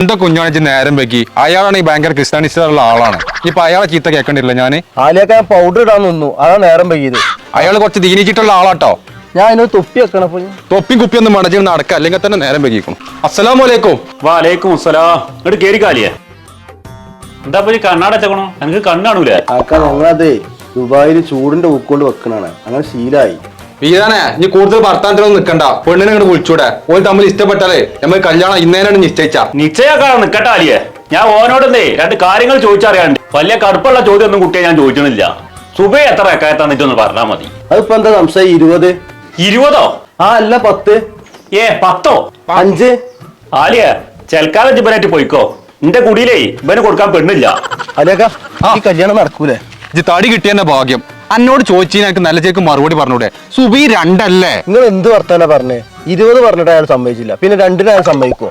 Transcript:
എന്താ കുഞ്ഞാണിച്ച് നേരം വെക്കി അയാളാണ് ഈ ഭയങ്കര ക്രിസ്ത്യാനിസ്റ്റുള്ള ആളാണ്. ഇപ്പൊ അയാളെ ചീത്ത കേൾക്കണ്ടില്ല ഞാന്. ആലിയൊക്കെ ഞാൻ പൗഡർ ഇടാൻ നിന്നു, അതാ നേരം വൈകിയത്. അയാൾ കുറച്ച് ദീനിച്ചിട്ടുള്ള ആളാട്ടോ. ഞാൻ അതിനൊരു തൊപ്പി വെക്കണം. തൊപ്പി കുപ്പിയൊന്നും മടച്ചിട്ട് നടക്കുക, അല്ലെങ്കിൽ തന്നെ നേരം വെക്കിക്കും. അസ്സലാമു അലൈക്കും. വാലേക്കും അസ്സലാം. ഇങ്ങോട്ട് കേറി കാലിയേ. എന്താ പോയി കണ്ണാടച്ചക്കണോ? എനിക്ക് കണ്ണാണൂലേ? ഞങ്ങളതേ ദുബായിൽ ചൂടിന്റെ ഉക്കൊണ്ട് വെക്കണാണ്, അങ്ങനെ ശീലായി. വീരാനെ നീ കൂടുതൽ വർത്താനത്തിലൊന്നും നിൽക്കണ്ട, പെണ്ണിനെ അങ്ങോട്ട് വിളിച്ചൂടെ. ഓൾ തമ്മിൽ ഇഷ്ടപ്പെട്ടാലേ നമ്മൾ കല്യാണം ഇന്നേനാണ് നിശ്ചയിച്ച. നിശ്ചയാക്കാണ് നിക്കട്ടെ ആലിയെ. ഞാൻ ഓനോടൊന്നേ രണ്ട് കാര്യങ്ങൾ ചോദിച്ചറിയാണ്ട്. വലിയ കടുപ്പുള്ള ചോദ്യം ഒന്നും കുട്ടിയെ ഞാൻ ചോദിച്ചണില്ല. സുബൈ എത്ര എക്കായത്താന്നിട്ടൊന്ന് പറഞ്ഞാൽ മതി. അതിപ്പോ എന്താ സംശയം? 20. 20? ആ അല്ല 10. 10? 5. ആലിയ ചെൽക്കാലം ജിബനായിട്ട് പോയിക്കോ. നിന്റെ കുടിയിലേ ഇവന് കൊടുക്കാൻ പെണ്ണില്ല. അലിയൊക്കെ ഈ കല്യാണം നടക്കൂലേ? ഇജ്ജ് തടി കിട്ടിയെന്ന ഭാഗ്യം. എന്നോട് ചോദിച്ചാൽ എനിക്ക് നല്ല ചേക്ക് മറുപടി പറഞ്ഞൂടെ? സുബി 2 അല്ലേ? നിങ്ങൾ എന്ത് വർത്താനാ പറഞ്ഞേ? 20 പറഞ്ഞിട്ട് അയാൾ സമ്മതിച്ചില്ല, പിന്നെ 2 അയാൾ സമ്മതിക്കോ?